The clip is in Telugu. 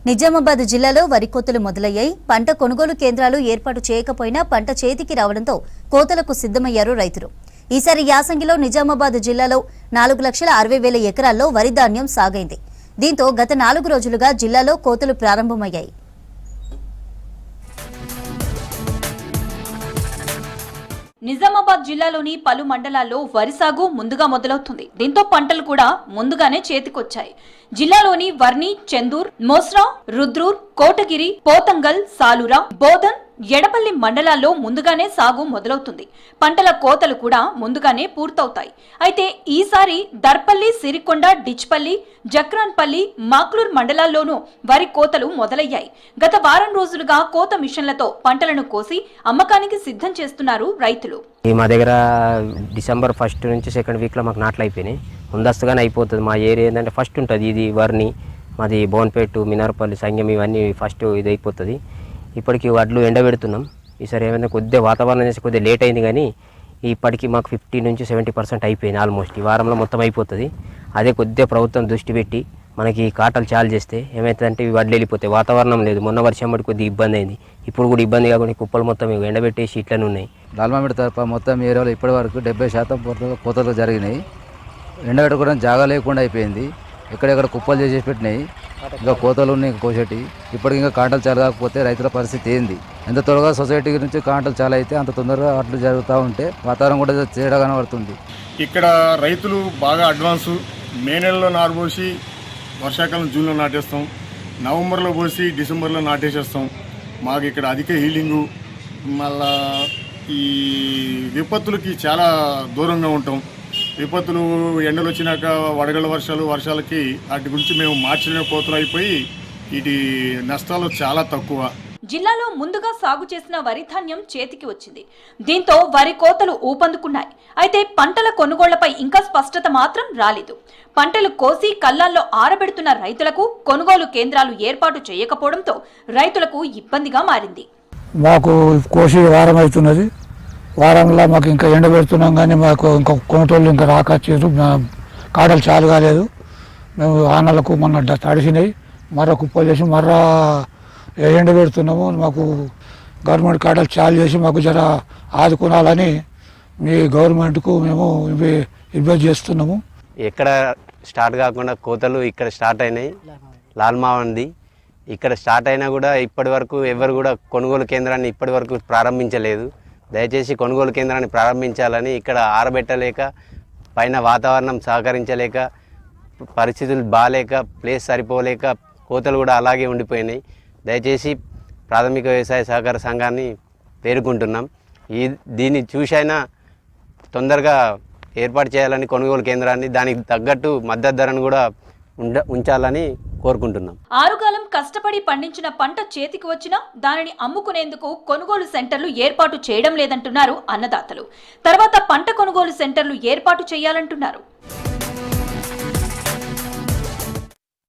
నిజామాబాద్ జిల్లాలో వరి కోతలు మొదలయ్యాయి. పంట కొనుగోలు కేంద్రాలు ఏర్పాటు చేయకపోయినా పంట చేతికి రావడంతో కోతలకు సిద్ధమయ్యారు రైతులు. ఈసారి యాసంగిలో నిజామాబాద్ జిల్లాలో 4,60,000 ఎకరాల్లో వరి ధాన్యం సాగైంది. దీంతో గత 4 రోజులుగా జిల్లాలో కోతలు ప్రారంభమయ్యాయి. నిజామాబాద్ జిల్లాలోని పలు మండలాల్లో వరి సాగు ముందుగా మొదలవుతుంది. దీంతో పంటలు కూడా ముందుగానే చేతికొచ్చాయి. జిల్లాలోని వర్ని, చందూర్, మోస్రా, రుద్రూర్, కోటగిరి, పోతంగల్, సాలూరా, బోధన్, ఎడపల్లి మండలాల్లో ముందుగానే సాగు మొదలవుతుంది. పంటల కోతలు కూడా ముందుగానే పూర్తవుతాయి. అయితే ఈసారి దర్పల్లి, సిరికొండ, డిచ్పల్లి, జక్రాన్పల్లి, మాక్లూర్ మండలాల్లోనూ వరి కోతలు మొదలయ్యాయి. గత వారం రోజులుగా కోత మిషన్లతో పంటలను కోసి అమ్మకానికి సిద్ధం చేస్తున్నారు రైతులు. మా దగ్గర డిసెంబర్ 1 నుంచి 2nd వీక్లో మాకు నాట్లు అయిపోయినాయి. ముందస్తుగానే అయిపోతుంది. మా ఏరియా ఏంటంటే ఫస్ట్ ఉంటుంది, ఇది వర్ని, మాది బోన్పేట, మినార్పల్లి, సంగం, ఇవన్నీ ఫస్ట్ ఇది అయిపోతుంది. ఇప్పటికి వడ్లు ఎండబెడుతున్నాం. ఈసారి ఏమైనా కొద్దిగా వాతావరణం చేసి కొద్దిగా లేట్ అయింది, కానీ ఇప్పటికి మాకు 50 నుంచి 70% అయిపోయింది. ఆల్మోస్ట్ ఈ వారంలో మొత్తం అయిపోతుంది. అదే కొద్దిగా ప్రభుత్వం దృష్టి పెట్టి మనకి కాటలు చాలు చేస్తే ఏమవుతుందంటే ఇవి వడ్లు వెళ్ళిపోతాయి. వాతావరణం లేదు, మొన్న వర్షం పడి కొద్దిగా ఇబ్బంది అయింది. ఇప్పుడు కూడా ఇబ్బంది కాకుండా కుప్పలు మొత్తం ఎండబెట్టేసి ఇట్లనే ఉన్నాయి. లాల్మామిడి తరఫు మొత్తం ఏరియాలో ఇప్పటి వరకు 70% కోతలు జరిగినాయి. ఎండబెట్టుకోవడం జాగా లేకుండా అయిపోయింది. ఎక్కడెక్కడ కుప్పలు చేసి పెట్టినాయి. ఇంకా కోతలు ఉన్నాయి కోసేటి. ఇప్పటికి ఇంకా కాంటలు చాలా కాకపోతే రైతుల పరిస్థితి ఏంది? ఎంత త్వరగా సొసైటీ నుంచి కాంటలు చాలా అయితే అంత తొందరగా అట్లు జరుగుతూ ఉంటే వాతావరణం కూడా తేడా కనబడుతుంది. ఇక్కడ రైతులు బాగా అడ్వాన్సు మే నెలలో నారు పోసి వర్షాకాలం జూన్లో నాటేస్తాం, నవంబర్లో పోసి డిసెంబర్లో నాటేసేస్తాం. మాకు ఇక్కడ అధిక హీలింగు, మళ్ళా ఈ విపత్తులకి చాలా దూరంగా ఉంటాం. విపత్తులు ఎండలు వచ్చినాక వడగళ్ళ వర్షాలకి వాటి గురించి మేము మార్చిన కోతలు అయిపోయి వీటి నష్టాలు చాలా తక్కువ. జిల్లాలో ముందుగా సాగు చేసిన వరి ధాన్యం చేతికి వచ్చింది. దీంతో వరి కోతలు ఊపందుకున్నాయి. అయితే పంటల కొనుగోళ్లపై ఇంకా స్పష్టత మాత్రం రాలేదు. పంటలు కోసి కళ్ళాల్లో ఆరబెడుతున్న రైతులకు కొనుగోలు కేంద్రాలు ఏర్పాటు చేయకపోవడంతో రైతులకు ఇబ్బందిగా మారింది. మాకు కోసి వారం అవుతున్నది. వారంలో మాకు ఇంకా ఎండబెడుతున్నాం, కానీ మాకు ఇంకా కొనటోళ్ళు ఇంకా రాకొచ్చారు. కాటలు చాలు కాలేదు. మేము ఆనలకు మొన్న తడిసినాయి, మర్ర కుప్పలు చేసి మర్ర ఎండబెడుతున్నాము. మాకు గవర్నమెంట్ కాటలు చాలు చేసి మాకు జర ఆదుకోవాలని మీ గవర్నమెంట్కు మేము ఇబ్బంది చేస్తున్నాము. ఎక్కడ స్టార్ట్ కాకుండా కోతలు ఇక్కడ స్టార్ట్ అయినాయి. లాల్మావంది ఇక్కడ స్టార్ట్ అయినా కూడా ఇప్పటి వరకు ఎవరు కూడా కొనుగోలు కేంద్రాన్ని ఇప్పటి వరకు ప్రారంభించలేదు. దయచేసి కొనుగోలు కేంద్రాన్ని ప్రారంభించాలని, ఇక్కడ ఆరబెట్టలేక, పైన వాతావరణం సహకరించలేక, పరిస్థితులు బాగాలేక, ప్లేస్ సరిపోలేక కోతలు కూడా అలాగే ఉండిపోయినాయి. దయచేసి ప్రాథమిక వ్యవసాయ సహకార సంఘాన్ని పేర్కొంటున్నాం. దీన్ని చూసైనా తొందరగా ఏర్పాటు చేయాలని కొనుగోలు కేంద్రాన్ని, దానికి తగ్గట్టు మద్దతు ధరను కూడా ఉంచాలని కోరుకుంటున్నాం. ఆరుగాలం కష్టపడి పండించిన పంట చేతికి వచ్చినా దానిని అమ్ముకునేందుకు కొనుగోలు సెంటర్లు ఏర్పాటు చేయడం లేదంటున్నారు అన్నదాతలు. తర్వాత పంట కొనుగోలు సెంటర్లు ఏర్పాటు చేయాలంటున్నారు.